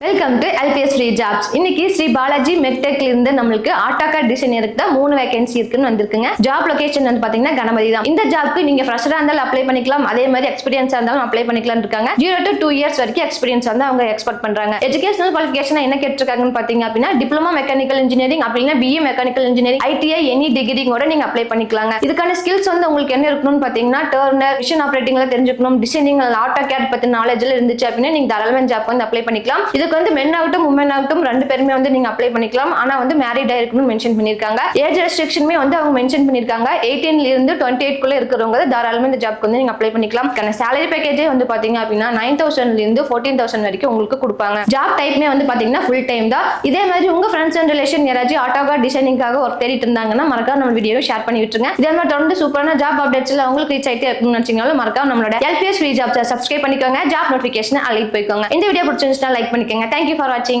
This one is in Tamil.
Welcome to LPS free jobs. இன்னைக்கு ஸ்ரீ பாலாஜி மெக்டெக்ல இருந்து நம்மளுக்கு ஆட்டோகாட் டிசைனருக்கு தான் 3 வேகன்சி இருக்குன்னு வந்திருக்குங்க. ஜாப் லொகேஷன் வந்து பாத்தீங்கன்னா கணபதி தான். இந்த ஜாப்க்கு நீங்க ஃப்ரெஷரா இருந்தாலும் அப்ளை பண்ணிக்கலாம், அதே மாதிரி எக்ஸ்பீரியன்ஸா இருந்தாலும் அப்ளை பண்ணிக்கலாம் இருக்காங்க. 0 to 2 இயர்ஸ் வரைக்கும் எக்ஸ்பீரியன்ஸ் வந்து அவங்க எக்ஸ்பெக்ட் பண்றாங்க. எஜுகேஷனல் குவாலிஃபிகேஷன் என்ன கேட்டிருக்காங்கன்னு பாத்தீங்க அப்படின்னா டிப்ளமா மெக்கானிக்கல் இன்ஜினியரிங் அப்படின்னா BE mechanical engineering, ITI any டிகிரிங்கோட நீங்க அப்ளை பண்ணிக்கலாங்க. இதுக்கான ஸ்கில்ஸ் வந்து உங்களுக்கு என்ன இருக்கணும்னு பாத்தீங்கன்னா டர்னர், மிஷின் ஆபரேட்டிங்ல தெரிஞ்சுக்கணும், டிசைனிங், ஆட்டோகாட் பத்தி நாலேஜ்ல இருந்துச்சு அப்படின்னா நீங்க தாராளமா ஜாப் வந்து அப்ளை பண்ணிக்கலாம். இதுக்கு வந்து மென் ஆகட்டும் உமன் ஆகட்டும் ரெண்டு பேருமே வந்து நீங்க அப்ளை பண்ணிக்கலாம். ஆனா வந்து மேரிட் ஆயிருக்கணும்னு மென்ஷன் பண்ணிருக்காங்க. ஏஜ் ரெஸ்ட்ரிக்ஷனுமே வந்து அவங்க மென்ஷன் பண்ணிருக்காங்க. 18 இருந்து 28 குள்ள இருக்கிறவங்க தாராளமா இந்த ஜாப்க்கு வந்து நீங்க அப்ளை பண்ணிக்கலாம். சேலரி பேக்கேஜே வந்து பாத்தீங்க அப்படின்னா 9,000 இருந்து 14,000 வரைக்கும் உங்களுக்கு கொடுப்பாங்க. ஜாப் டைப்மே வந்து பாத்தீங்கன்னா ஃபுல் டைம் தான். இதே மாதிரி உங்க ஃப்ரெண்ட்ஸ் அண்ட் ரிலேஷன் யாராச்சும் ஆட்டோகாட் டிசைனிங்காக ஒர்க் தேடிட்டு இருந்தாங்கன்னா மறக்காம நம்ம வீடியோ ஷேர் பண்ணி விட்டுருங்க. இதே மாதிரி தொடர்ந்து சூப்பரான ஜாப் அப்டேட்ஸ்ல உங்களுக்கு ரீச் ஆயிட்டே இருக்கணும்னு நினைச்சீங்கனாலும் மறக்காம நம்மளோட LPS ஃப்ரீ ஜாப்ஸ் சப்ஸ்கிரைப் பண்ணிக்கோங்க. ஜாப் நோட்டிஃபிகேஷன் அலைட் போய்க்கோங்க. இந்த வீடியோ பிடிச்சிருந்துச்சுன்னா லைக் பண்ணிக்கோங்க. Thank you for watching.